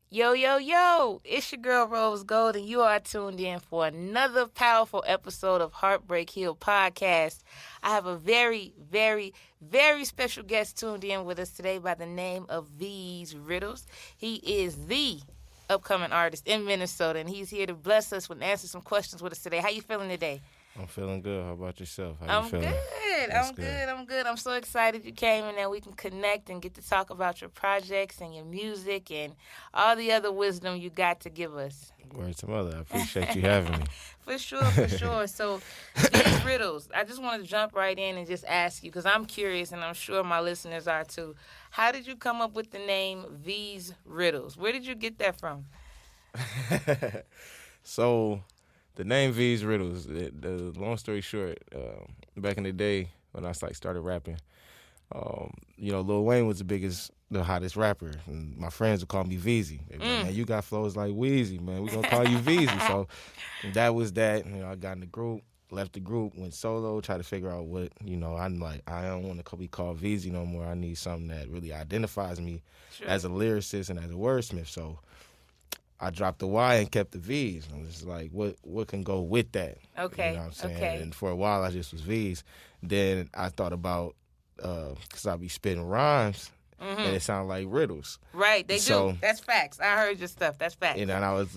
Yo, yo, yo, it's your girl Rose Gold, and you are tuned in for another powerful episode of HeartBreak Hill Podcast. I have a very, very, very special guest tuned in with us today by the name of Veez Riddlez. He is the upcoming artist in Minnesota, and he's here to bless us and answer some questions with us today. How you feeling today? I'm feeling good. How about yourself? How you feeling? I'm good. I'm so excited you came and that we can connect and get to talk about your projects and your music and all the other wisdom you got to give us. Word to mother. I appreciate you having me. For sure. So, Veez Riddlez, I just want to jump right in and just ask you, because I'm curious and I'm sure my listeners are too. How did you come up with the name Veez Riddlez? Where did you get that from? So, the name Veez Riddlez, the long story short, back in the day when I started rapping, Lil Wayne was the hottest rapper. And my friends would call me Veezy. They'd be like, man, you got flows like Weezy, man. We're going to call you Veezy. So that was that. I got in the group, left the group, went solo, tried to figure out what, I'm like, I don't want to be called Veezy no more. I need something that really identifies me as a lyricist and as a wordsmith. So I dropped the Y and kept the V's. I was just like, what can go with that? Okay. You know what I'm saying? Okay. And for a while, I just was V's. Then I thought about, because I be spitting rhymes, and it sounded like riddles. Right, they do. That's facts. I heard your stuff. That's facts. And I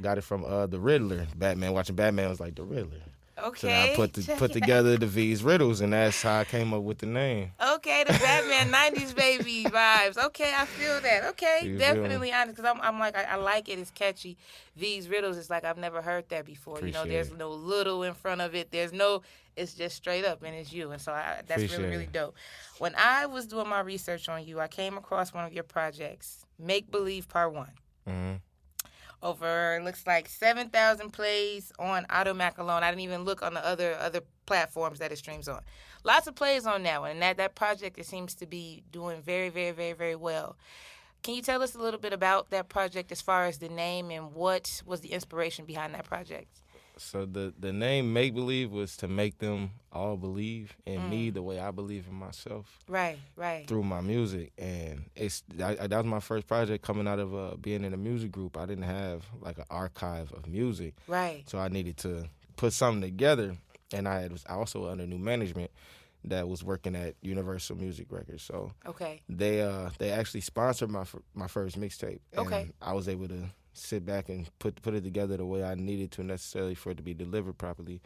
got it from the Riddler. Batman, watching Batman was like, the Riddler. Okay. So then I put together the Veez Riddlez, and that's how I came up with the name. Okay, the Batman 90s baby vibes. Okay, I feel that. Okay, You definitely honest, because I'm like, I like it. It's catchy. Veez Riddlez, it's like I've never heard that before. Appreciate There's it. no little in front of it. It's just straight up, and it's you. And so that's Appreciate really, really it. dope. When I was doing my research on you, I came across one of your projects, Make Believe Part 1. Mm-hmm. Over, looks like 7,000 plays on Automac alone. I didn't even look on the other platforms that it streams on. Lots of plays on that one. And that project, it seems to be doing very, very, very, very well. Can you tell us a little bit about that project as far as the name and what was the inspiration behind that project? So the name Make Believe was to make them all believe in me the way I believe in myself. Right. Through my music. And that was my first project coming out of being in a music group. I didn't have like an archive of music. Right. So I needed to put something together. And I was also under new management that was working at Universal Music Records. So Okay. they actually sponsored my first mixtape. And Okay. I was able to sit back and put it together the way I needed to necessarily for it to be delivered properly.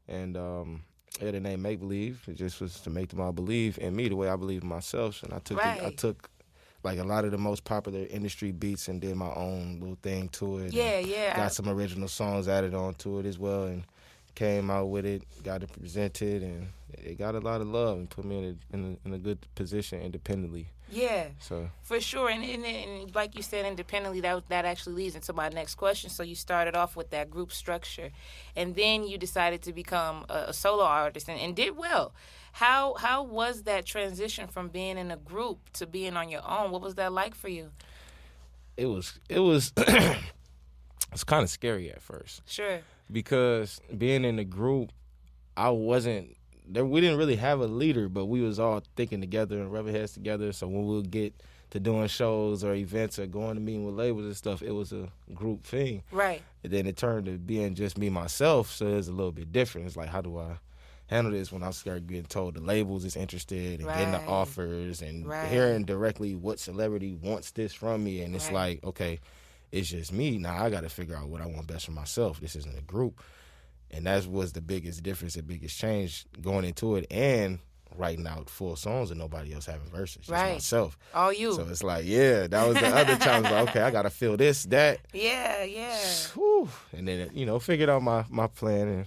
And the name Make Believe, it just was to make them all believe in me the way I believe in myself. And I took like a lot of the most popular industry beats and did my own little thing to it. Yeah. Got some original songs added onto it as well, and came out with it, got it presented, and it got a lot of love and put me in a good position independently. Yeah. So For sure, and like you said, independently, that actually leads into my next question. So you started off with that group structure, and then you decided to become a solo artist and did well. How was that transition from being in a group to being on your own? What was that like for you? it was it's kind of scary at first Sure. because being in the group, I wasn't there. We didn't really have a leader, but we was all thinking together and rubbing heads together. So when we'll get to doing shows or events or going to meeting with labels and stuff, it was a group thing. Right. And then it turned to being just me, myself, so it's a little bit different. It's like, how do I handle this when I start getting told the labels is interested and getting the Right. offers and Right. hearing directly what celebrity wants this from me. And it's Right. like, okay, it's just me. Now I got to figure out what I want best for myself. This isn't a group. And that was the biggest difference, the biggest change going into it, and writing out full songs and nobody else having verses, just Right. myself. All you. So it's like, yeah, that was the other challenge. Like, okay, I got to feel this, that. Yeah. Whew. And then, figured out my plan and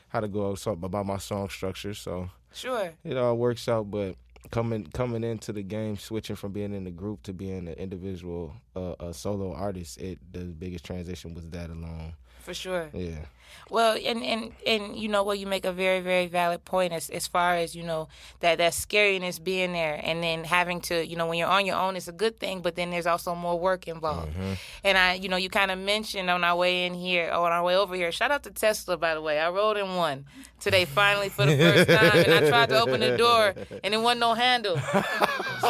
how to go about my song structure. So Sure. it all works out. But coming into the game, switching from being in the group to being an individual, a solo artist, the biggest transition was that alone. For sure. Yeah. Well, and you make a very, very valid point as far as, that scariness being there, and then having to, when you're on your own, it's a good thing, but then there's also more work involved. Mm-hmm. And you kind of mentioned on our way over here, shout out to Tesla, by the way. I rode in one today, finally, for the first time, and I tried to open the door, and it wasn't no handle.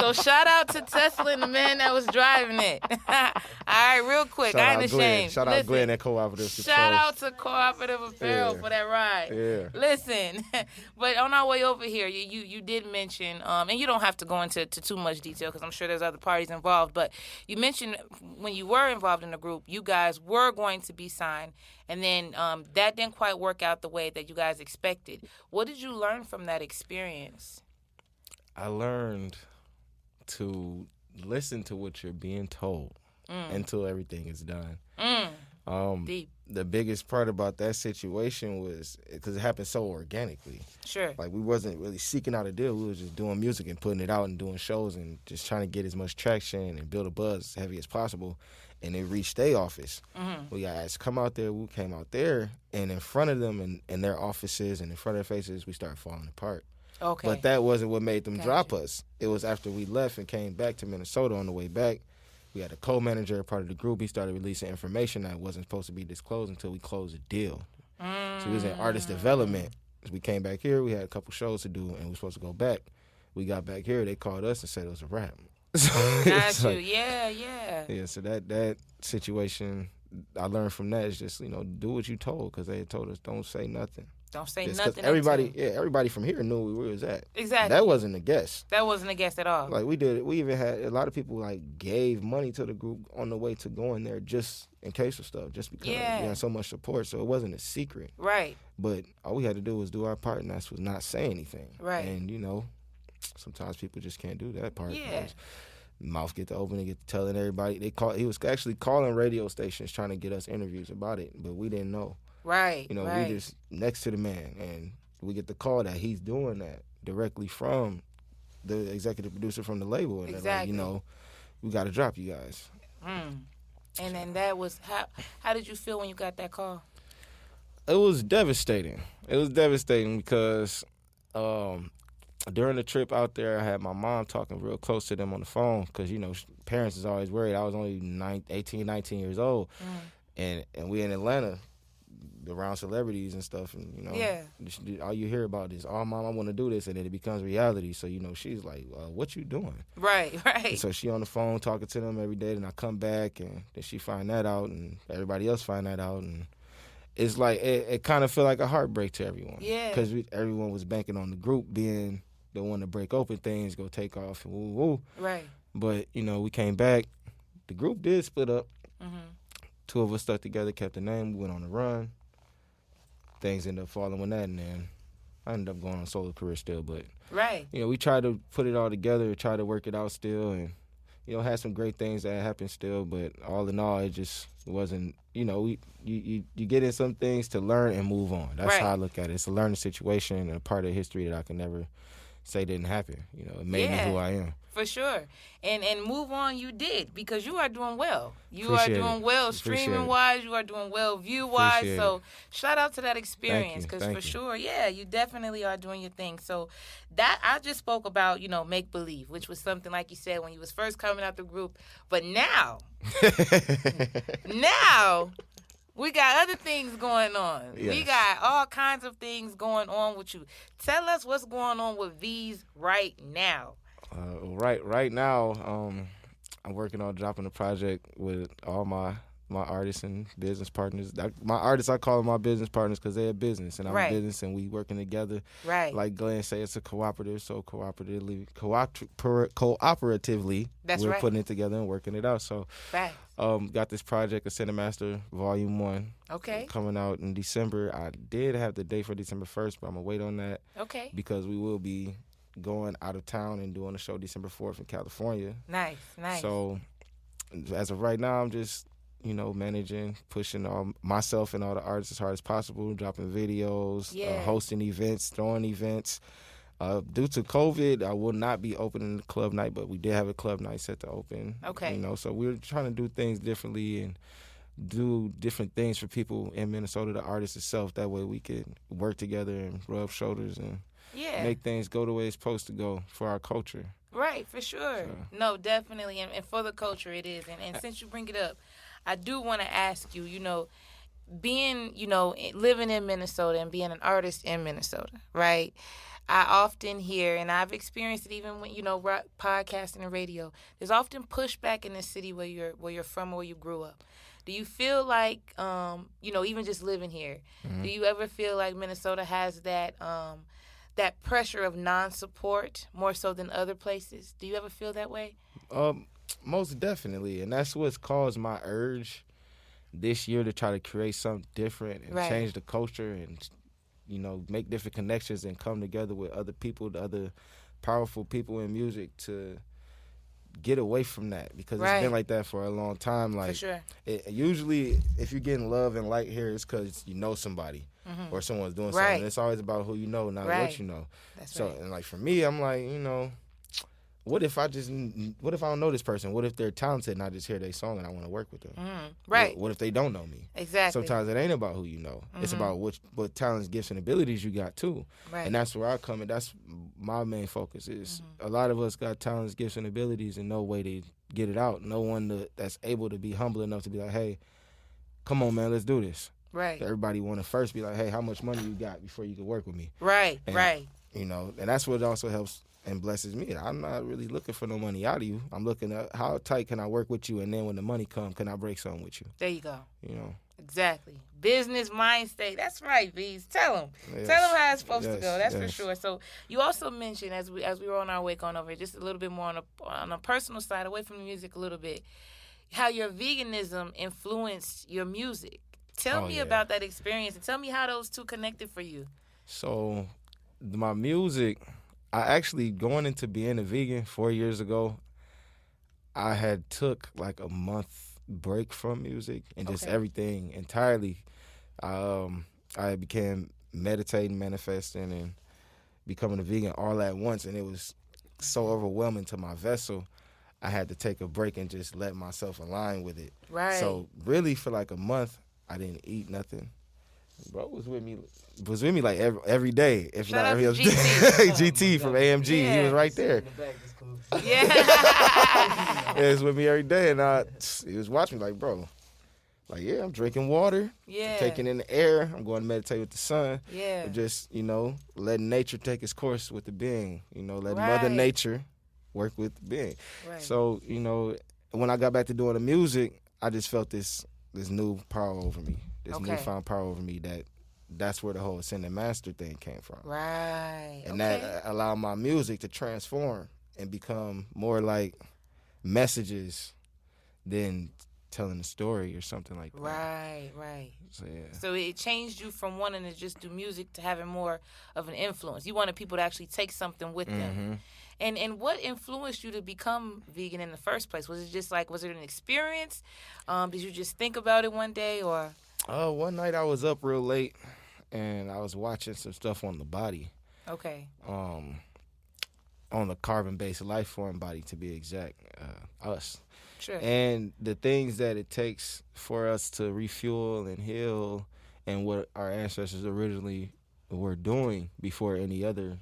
So shout out to Tesla and the man that was driving it. All right, real quick. I ain't ashamed. Shout out Glenn and Cooperative. Shout out to Cooperative Apparel for that ride. Yeah. Listen, but on our way over here, you did mention, and you don't have to go into too much detail because I'm sure there's other parties involved, but you mentioned when you were involved in the group, you guys were going to be signed, and then that didn't quite work out the way that you guys expected. What did you learn from that experience? I learned to listen to what you're being told until everything is done. Deep. The biggest part about that situation was because it happened so organically. Sure. Like, we wasn't really seeking out a deal. We was just doing music and putting it out and doing shows and just trying to get as much traction and build a buzz as heavy as possible. And it reached their office. We got asked to come out there. We came out there, and in front of them and in their offices and in front of their faces, we started falling apart. Okay. But that wasn't what made them drop us. It was after we left and came back to Minnesota. On the way back, we had a co-manager, part of the group. He started releasing information that wasn't supposed to be disclosed until we closed the deal. So we was in artist development. As we came back here, we had a couple shows to do, and we were supposed to go back. We got back here, they called us and said it was a wrap. Got you. Like, yeah, so that situation, I learned from that is just, do what you told, because they had told us don't say nothing. Don't say Just nothing. everybody from here knew where we was at. Exactly. That wasn't a guess. That wasn't a guess at all. Like, we even had a lot of people gave money to the group on the way to going there just in case of stuff, just because we had so much support. So it wasn't a secret. Right. But all we had to do was do our part, and that was not say anything. Right. And sometimes people just can't do that part. Yeah. Mouth get to open and get to telling everybody. He was actually calling radio stations trying to get us interviews about it, but we didn't know. Right. We just next to the man, and we get the call that he's doing that directly from the executive producer from the label, and exactly. they're like, we got to drop you guys. And then that was how did you feel when you got that call? It was devastating. It was devastating because during the trip out there, I had my mom talking real close to them on the phone because, parents is always worried. I was only 18, 19 years old, and we in Atlanta around celebrities and stuff, and, all you hear about is, oh, Mom, I want to do this, and then it becomes reality. So, she's like, what you doing? Right. And so she on the phone talking to them every day, then I come back, and then she find that out, and everybody else find that out, and it's like, it kind of feel like a heartbreak to everyone. Yeah. Because everyone was banking on the group being the one to break open things, go take off, and woo-woo. Right. But, we came back. The group did split up. Two of us stuck together, kept the name, we went on the run. Things ended up falling with that, and then I ended up going on a solo career still. But, right. We tried to put it all together, try to work it out still, and, had some great things that happened still. But all in all, it just wasn't, you get in some things to learn and move on. That's how I look at it. It's a learning situation and a part of history that I can never say didn't happen. It made me who I am. For sure. And move on you did, because you are doing well. You Appreciate are doing it. well Appreciate streaming-wise. You are doing well view-wise. Appreciate So it. shout out to that experience, because for sure, you definitely are doing your thing. So that I just spoke about, make-believe, which was something, like you said, when you was first coming out the group. But now, we got other things going on. Yes. We got all kinds of things going on with you. Tell us what's going on with Veez right now. Right now, I'm working on dropping a project with all my artists and business partners. My artists, I call them my business partners because they're a business, and I'm a business, and we working together. Right. Like Glenn said, it's a cooperative, so cooperatively, we're putting it together and working it out. So, got this project, a Cinemaster Volume 1. Okay. Coming out in December. I did have the date for December 1st, but I'm going to wait on that. Okay. Because we will be going out of town and doing a show December 4th in California. Nice. So, as of right now, I'm just, managing, pushing myself and all the artists as hard as possible, dropping videos, hosting events, throwing events. Due to COVID, I will not be opening the club night, but we did have a club night set to open. Okay. So we're trying to do things differently and do different things for people in Minnesota, the artists itself. That way we could work together and rub shoulders and make things go the way it's supposed to go for our culture. Right, for sure. So. No, definitely. And for the culture it is. And since you bring it up, I do want to ask you, being, living in Minnesota and being an artist in Minnesota, right? I often hear, and I've experienced it even when, podcasting and radio, there's often pushback in the city where you're from or where you grew up. Do you feel like, even just living here, do you ever feel like Minnesota has that that pressure of non-support more so than other places? Do you ever feel that way? Most definitely, and that's what's caused my urge this year to try to create something different and change the culture and, make different connections and come together with other people, the other powerful people in music to get away from that, because it's been like that for a long time. Like, for sure. Usually, if you're getting love and light here, it's because you know somebody or someone's doing something. It's always about who you know, not what you know. That's so, and like for me, I'm like, what if I don't know this person? What if they're talented and I just hear their song and I want to work with them? Right. What if they don't know me? Exactly. Sometimes it ain't about who you know. It's about what talents, gifts, and abilities you got too. Right. And that's where I come in. That's my main focus is a lot of us got talents, gifts, and abilities and no way to get it out. No one that's able to be humble enough to be like, hey, come on, man, let's do this. Right. Everybody want to first be like, hey, how much money you got before you can work with me? Right, and, and that's what also helps and blesses me. I'm not really looking for no money out of you. I'm looking at how tight can I work with you, and then when the money comes, can I break something with you? There you go. Exactly. Business mind state. That's right, Veez. Tell them. Yes. Tell them how it's supposed to go. That's for Yes. sure. So you also mentioned, as we were on our way going over, just a little bit more on a personal side, away from the music a little bit, how your veganism influenced your music. Tell me about that experience and tell me how those two connected for you. So my music, I actually, going into being a vegan 4 years ago, I had took like a month break from music and just everything entirely. I began meditating, manifesting, and becoming a vegan all at once, and it was so overwhelming to my vessel. I had to take a break and just let myself align with it. Right. So really, for like a month, I didn't eat nothing. Bro was with me like every day. If Shout not, out he to was GT. GT from AMG. Yeah. He was right there. Yeah. He was with me every day, and he was watching me like, bro, like, I'm drinking water, taking in the air. I'm going to meditate with the sun. Yeah. Just, letting nature take its course with the being. Letting Mother Nature work with the being. Right. So, when I got back to doing the music, I just felt this new power over me. This newfound power over me that's where the whole Ascended Master thing came from. Right. And that allowed my music to transform and become more like messages than telling a story or something like that. Right. So, yeah. So it changed you from wanting to just do music to having more of an influence. You wanted people to actually take something with them. And what influenced you to become vegan in the first place? Was it an experience? Did you just think about it one day or? One night I was up real late and I was watching some stuff on the body. Okay. On the carbon-based life form body, to be exact, us. Sure. And the things that it takes for us to refuel and heal, and what our ancestors originally were doing before any other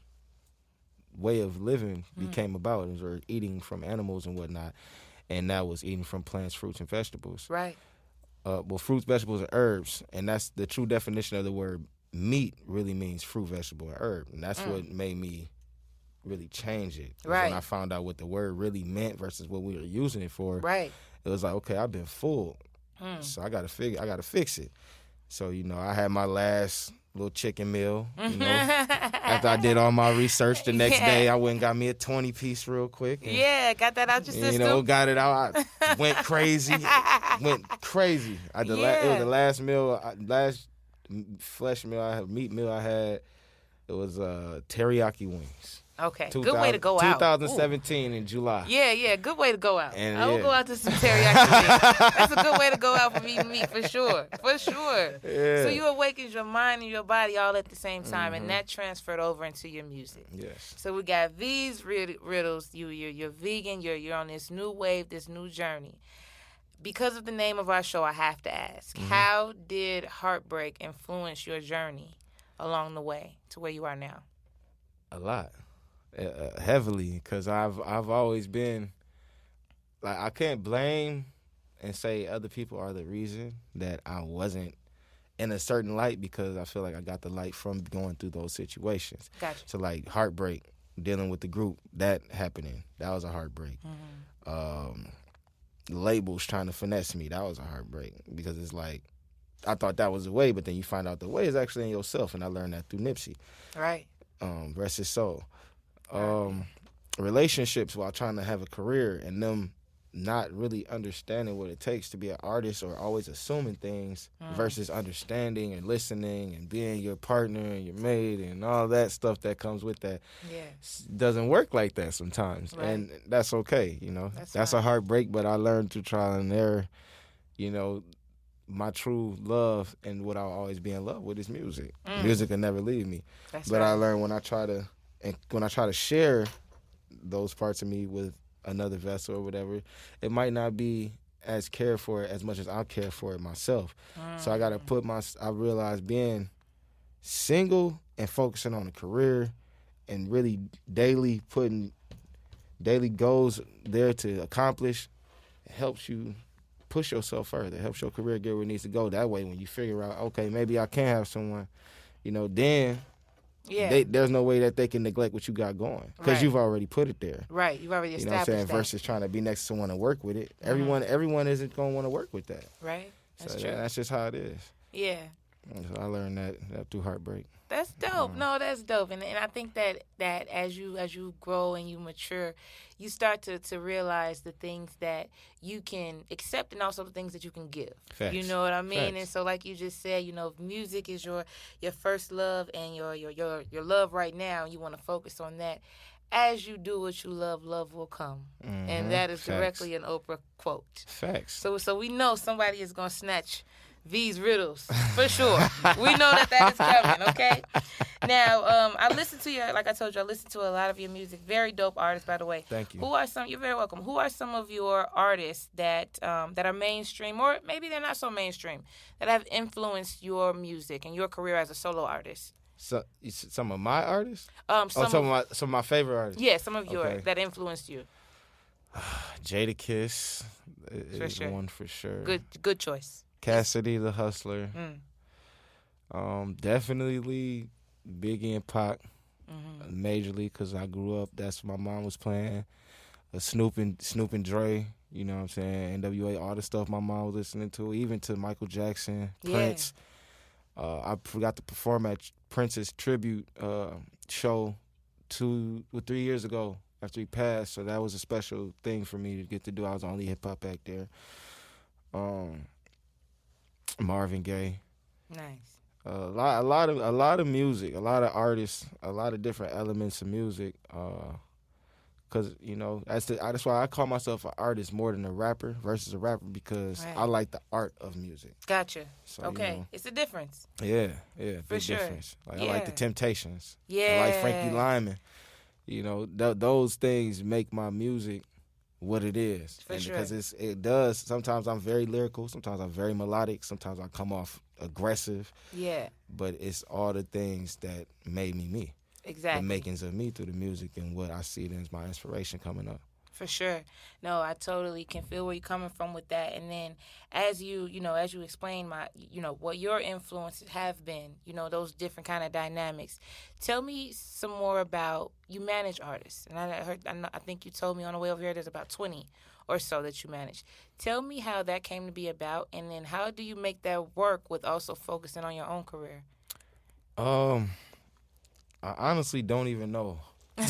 way of living became about, or eating from animals and whatnot. And that was eating from plants, fruits, and vegetables. Right. Fruits, vegetables, and herbs. And that's the true definition of the word meat, really means fruit, vegetable, and herb. And that's what made me really change it. Right. When I found out what the word really meant versus what we were using it for. Right. It was like, okay, I've been fooled. So I gotta fix it. So, I had my last little chicken meal, after I did all my research the next day. I went and got me a 20-piece real quick. And, got that out your system. got it out. I went crazy. It was the last meal, last flesh meal, meat meal I had. It was teriyaki wings. Okay, good way to go out. 2017 in July. Yeah, good way to go out. And, I will go out to some teriyaki wings. That's a good way to go out from eating meat, for sure. Yeah. So you awakened your mind and your body all at the same time, and that transferred over into your music. Yes. So we got Veez Riddlez. You're vegan. You're on this new wave, this new journey. Because of the name of our show, I have to ask, how did heartbreak influence your journey along the way to where you are now? A lot. Heavily, because I've always been like, I can't blame and say other people are the reason that I wasn't in a certain light because I feel like I got the light from going through those situations. Gotcha. So like heartbreak, dealing with the group, that happening, that was a heartbreak. Labels trying to finesse me, that was a heartbreak because it's like I thought that was the way, but then you find out the way is actually in yourself, and I learned that through Nipsey. Right. Rest his soul. Relationships while trying to have a career and them not really understanding what it takes to be an artist or always assuming things versus understanding and listening and being your partner and your mate and all that stuff that comes with that. Doesn't work like that sometimes. Right. And that's okay, That's a heartbreak, but I learned through trial and error, my true love and what I'll always be in love with is music. Music will never leave me. That's but right. I learned when I try to share those parts of me with another vessel or whatever, it might not be as cared for as much as I care for it myself. So I got to I realized being single and focusing on a career and really putting daily goals there to accomplish, it helps you push yourself further. It helps your career get where it needs to go. That way when you figure out, okay, maybe I can have someone, then there's no way that they can neglect what you got going because you've already put it there. Right, you've already established You know what I'm saying? that. Versus trying to be next to someone and work with it. Everyone isn't going to want to work with that. Right, that's so true. That's just how it is. Yeah. So I learned that through heartbreak. That's dope. No, that's dope. And I think that as you grow and you mature, you start to realize the things that you can accept and also the things that you can give. Facts. You know what I mean? Facts. And so like you just said, if music is your first love and your love right now, and you want to focus on that. As you do what you love, love will come. And that is directly an Oprah quote. Facts. So we know somebody is going to snatch Veez Riddles, for sure. We know that is coming, okay? Now, I listened to like I told you, I listened to a lot of your music. Very dope artists, by the way. Thank you. You're very welcome. Who are some of your artists that are mainstream, or maybe they're not so mainstream, that have influenced your music and your career as a solo artist? So, some of my artists? Some of my favorite artists? Yeah, some of yours Okay. that influenced you. Jadakiss is sure. one for sure. Good choice. Cassidy the Hustler. Definitely Biggie and Pac. Majorly because I grew up. That's what my mom was playing. Snoop and Dre. You know what I'm saying? NWA, all the stuff my mom was listening to. Even to Michael Jackson, Prince. I forgot to perform at Prince's tribute show 2 or 3 years ago after he passed. So that was a special thing for me to get to do. I was the only hip hop act there. Marvin Gaye. Nice. A lot of music, a lot of artists, a lot of different elements of music. Cause that's why I call myself an artist more than a rapper versus a rapper because I like the art of music. Gotcha. So, okay, it's a difference. Yeah, For big sure. difference. Like Yeah. I like the Temptations. Yeah. I like Frankie Lyman. Those things make my music what it is. For sure. Because it does. Sometimes I'm very lyrical. Sometimes I'm very melodic. Sometimes I come off aggressive. Yeah. But it's all the things that made me. Exactly. The makings of me through the music and what I see as my inspiration coming up. For sure. No, I totally can feel where you're coming from with that. And then as you explain what your influences have been, those different kind of dynamics. Tell me some more about, you manage artists. And I think you told me on the way over here there's about 20 or so that you manage. Tell me how that came to be about, and then how do you make that work with also focusing on your own career? I honestly don't even know. Good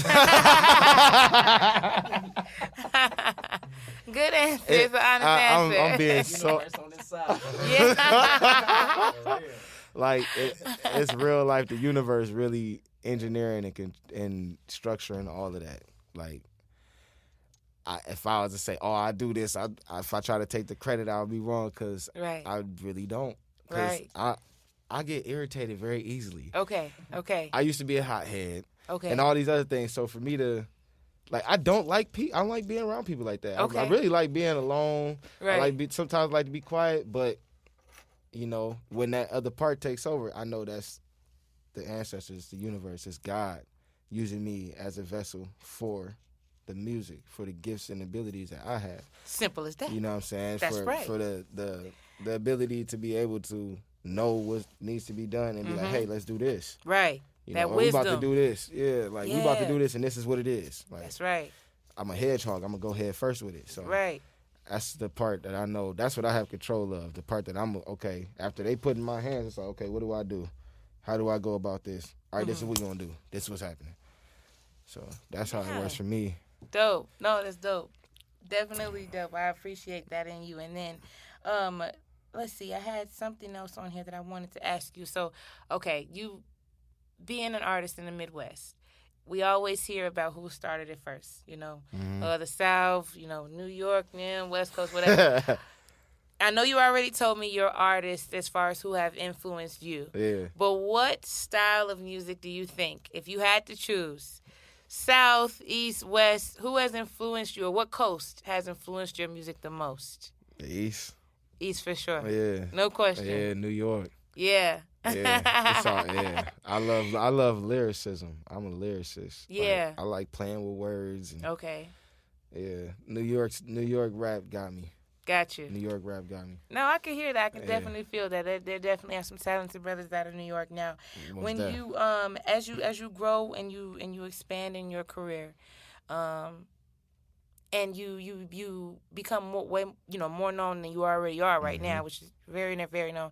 answer. It's an honest answer. I'm being so. on this side. Yeah. Like it's real life. The universe really engineering and structuring all of that. Like, if I was to say, "Oh, I do this," if I try to take the credit, I'll be wrong because Right. I really don't. Right. I get irritated very easily. Okay. I used to be a hothead. Okay. And all these other things. So for me to, I don't like people. I don't like being around people like that. Okay. I really like being alone. Right. Sometimes I like to be quiet, but when that other part takes over, I know that's the ancestors, the universe, it's God using me as a vessel for the music, for the gifts and abilities that I have. Simple as that. You know what I'm saying? That's right. For the ability to be able to know what needs to be done and be like, hey, let's do this. Right. You That know, or wisdom. we about to do this. Yeah, like we about to do this and this is what it is. Like, that's right. I'm a hedgehog. I'm going to go head first with it. So Right. that's the part that I know. That's what I have control of. The part that I'm, okay, after they put in my hands, it's like, okay, what do I do? How do I go about this? All right, this is what we're going to do. This is what's happening. So that's how it works for me. Dope. No, that's dope. Definitely dope. I appreciate that in you. And then, let's see, I had something else on here that I wanted to ask you. So, okay, you being an artist in the Midwest, we always hear about who started it first, you know, the South, you know, New York, West Coast, whatever. I know you already told me you're artists as far as who have influenced you. Yeah. But what style of music do you think, if you had to choose, South, East, West, who has influenced you, or what coast has influenced your music the most? The East. East for sure. Yeah. No question. Yeah, New York. Yeah. Yeah, it's all, yeah. I love lyricism. I'm a lyricist. Yeah. Like, I like playing with words. And, Okay. yeah, New York rap got me. Got you. New York rap got me. No, I can hear that. I can definitely feel that. There definitely are some talented brothers out of New York now. Most When def. you as you grow and you expand in your career, and you become more known than you already are right now, which is very very known.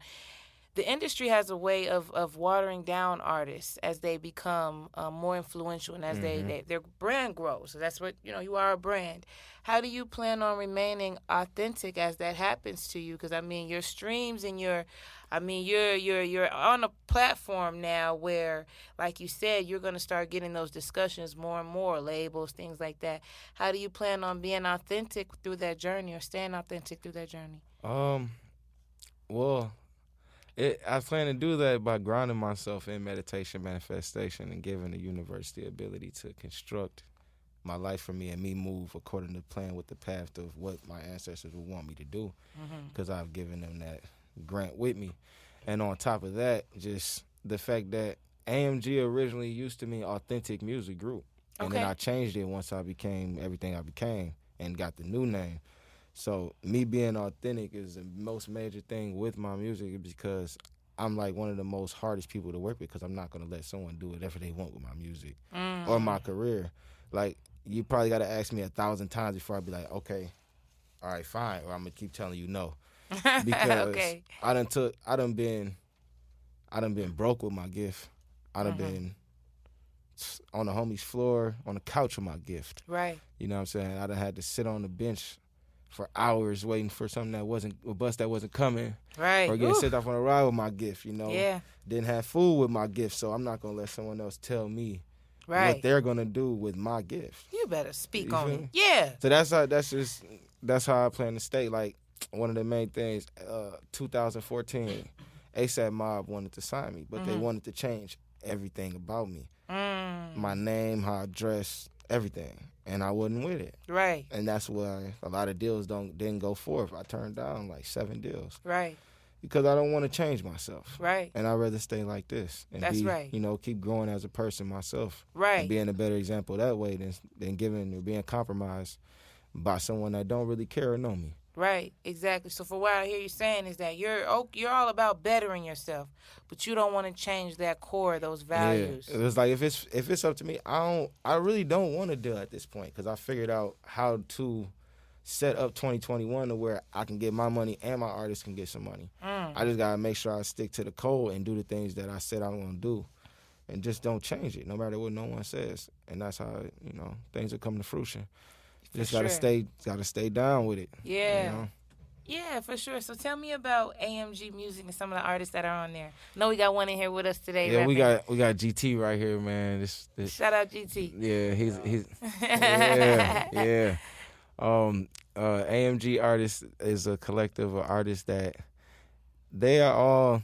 The industry has a way of watering down artists as they become more influential and as their brand grows. So that's what, you are a brand. How do you plan on remaining authentic as that happens to you? Because, I mean, your streams and you're on a platform now where, like you said, you're going to start getting those discussions more and more, labels, things like that. How do you plan on being authentic through that journey or staying authentic through that journey? Well, I plan to do that by grounding myself in meditation, manifestation, and giving the universe the ability to construct my life for me and me move according to plan with the path of what my ancestors would want me to do, because I've given them that grant with me. And on top of that, just the fact that AMG originally used to mean Authentic Music Group. And then I changed it once I became everything I became and got the new name. So me being authentic is the most major thing with my music, because I'm like one of the most hardest people to work with, because I'm not going to let someone do whatever they want with my music or my career. Like, you probably got to ask me 1,000 times before I be like, okay, all right, fine, or I'm going to keep telling you no. Because I done been broke with my gift. I done been on the homie's floor, on the couch with my gift. Right. You know what I'm saying? I done had to sit on the bench for hours waiting for something a bus that wasn't coming. Right. Or getting sent off on a ride with my gift, Yeah. Didn't have food with my gift, so I'm not going to let someone else tell me what they're going to do with my gift. You better speak You on feel it. me? Yeah. So that's how I plan to stay. Like, one of the main things, 2014, ASAP Mob wanted to sign me, but they wanted to change everything about me. My name, how I dress, everything. And I wasn't with it. Right. And that's why a lot of deals didn't go forth. I turned down like 7 deals. Right. Because I don't want to change myself. Right. And I'd rather stay like this. And That's right. Keep growing as a person myself. Right. And being a better example that way than giving or being compromised by someone that don't really care or know me. Right, exactly. So for what I hear you saying is that you're all about bettering yourself, but you don't want to change that core, those values. Yeah. It's like if it's up to me, I really don't want to deal at this point, because I figured out how to set up 2021 to where I can get my money and my artists can get some money. I just gotta make sure I stick to the code and do the things that I said I'm gonna do, and just don't change it, no matter what no one says. And that's how things will come to fruition. Just gotta stay down with it. Yeah. Yeah, for sure. So tell me about AMG Music and some of the artists that are on there. I know we got one in here with us today. Yeah, we got GT right here, man. This Shout out GT. Yeah, he's yeah. AMG Artists is a collective of artists that they are all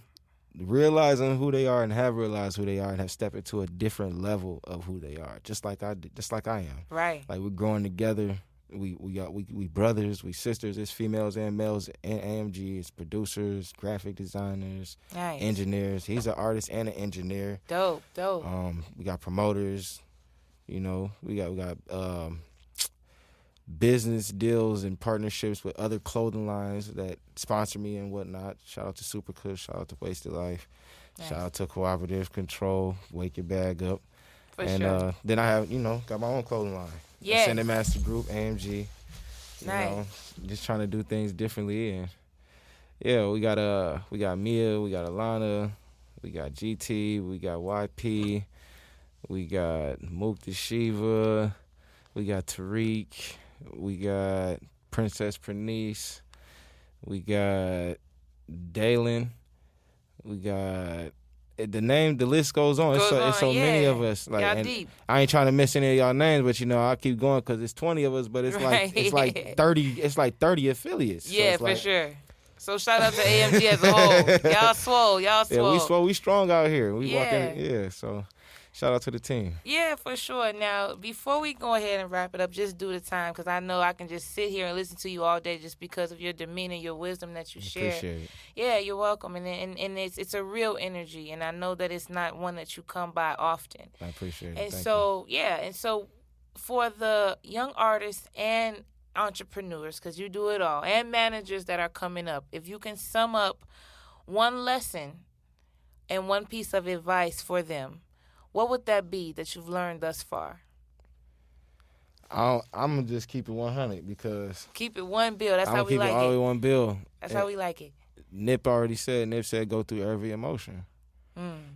realizing who they are and have realized who they are and have stepped into a different level of who they are, just like I am. Right. Like, we're growing together. We brothers, we sisters. It's females and males in AMG. It's producers, graphic designers, engineers. He's an artist and an engineer. Dope. We got promoters. We got business deals and partnerships with other clothing lines that sponsor me and whatnot. Shout out to Super Clip, shout out to Wasted Life, Nice. shout out to Cooperative Control, Wake Your Bag Up. For and sure. Then I have, got my own clothing line. Yes. Ascended Master Group, AMG. Nice. Just trying to do things differently. And yeah, we got Mia, we got Alana, we got GT, we got YP, we got Mukta Shiva, we got Tariq, we got Princess Pernice, we got Dalen, we got the list goes on. It's so many of us. Like, y'all and deep. I ain't trying to miss any of y'all names, but I'll keep going because it's 20 of us. But it's like 30. It's like 30 affiliates. Yeah, so for sure. So shout out to AMG as a whole. Y'all swole. Yeah, we swole. We strong out here. We Yeah. walking. Yeah. So shout out to the team. Yeah, for sure. Now, before we go ahead and wrap it up, just do the time, because I know I can just sit here and listen to you all day just because of your demeanor, your wisdom that you share. Appreciate it. Yeah, you're welcome. And it's a real energy, and I know that it's not one that you come by often. I appreciate it. And Thank so, for the young artists and entrepreneurs, because you do it all, and managers that are coming up, if you can sum up one lesson and one piece of advice for them, what would that be that you've learned thus far? I'm gonna just keep it 100 because Keep it one bill. That's I'm how gonna we keep like it all the it. way one bill. That's how we like it. Nip said go through every emotion.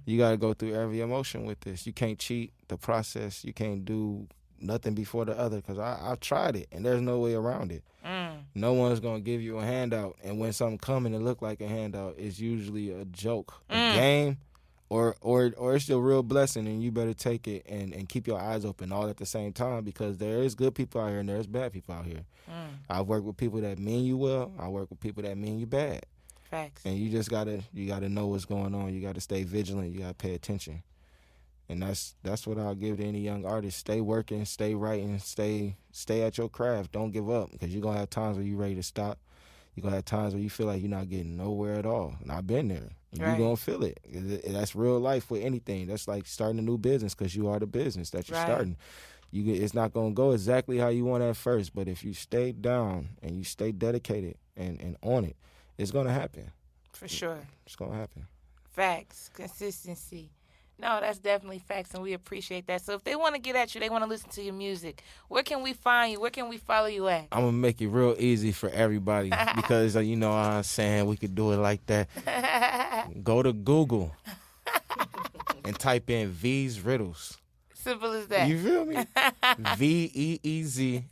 You got to go through every emotion with this. You can't cheat the process. You can't do nothing before the other, because I've tried it, and there's no way around it. No one's going to give you a handout, and when something coming and look like a handout, it's usually a joke, a game, or it's a real blessing, and you better take it and keep your eyes open all at the same time, because there is good people out here and there's bad people out here. I've worked with people that mean you well. I work with people that mean you bad. Facts. And you just gotta know what's going on. You gotta stay vigilant. You gotta pay attention. And that's what I'll give to any young artist. Stay working, stay writing, stay at your craft. Don't give up, because you're gonna have times where you're ready to stop. You're gonna have times where you feel like you're not getting nowhere at all. And I've been there. You're gonna feel it. That's real life with anything. That's like starting a new business, because you are the business that you're starting. It's not gonna go exactly how you want at first, but if you stay down and you stay dedicated and on it, it's gonna happen. For sure. It's gonna happen. Facts. Consistency. No, that's definitely facts, and we appreciate that. So if they want to get at you, they want to listen to your music, where can we find you? Where can we follow you at? I'm going to make it real easy for everybody because, I'm saying we could do it like that. Go to Google and type in Veez Riddlez. Simple as that. You feel me? VeezRiddlez.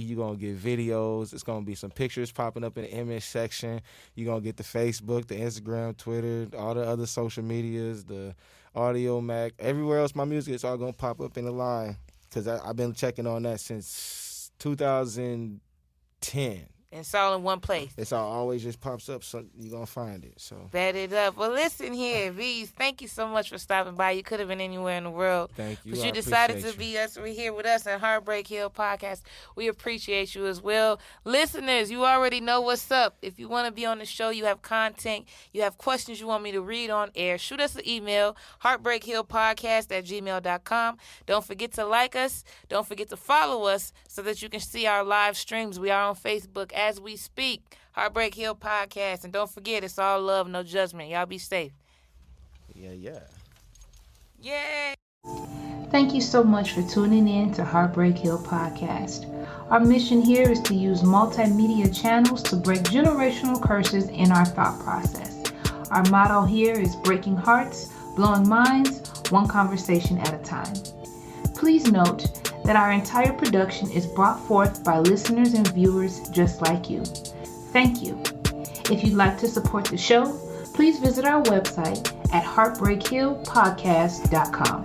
You're going to get videos. It's going to be some pictures popping up in the image section. You're going to get the Facebook, the Instagram, Twitter, all the other social medias, the Audio Mac. Everywhere else my music is all going to pop up in the line, because I've been checking on that since 2010. And it's all in one place. It's always just pops up, so you're going to find it. So Bet it up. Well, listen here, Veez, thank you so much for stopping by. You could have been anywhere in the world. Thank you. But I you decided to appreciate be here with us at HeartBreak Hill Podcast. We appreciate you as well. Listeners, you already know what's up. If you want to be on the show, you have content, you have questions you want me to read on air, shoot us an email, heartbreakhillpodcast@gmail.com. Don't forget to like us. Don't forget to follow us so that you can see our live streams. We are on Facebook as we speak. HeartBreak Hill Podcast. And don't forget, it's all love, no judgment. Y'all be safe. Yeah. Yay! Thank you so much for tuning in to HeartBreak Hill Podcast. Our mission here is to use multimedia channels to break generational curses in our thought process. Our motto here is breaking hearts, blowing minds, one conversation at a time. Please note that our entire production is brought forth by listeners and viewers just like you. Thank you. If you'd like to support the show, please visit our website at heartbreakhillpodcast.com.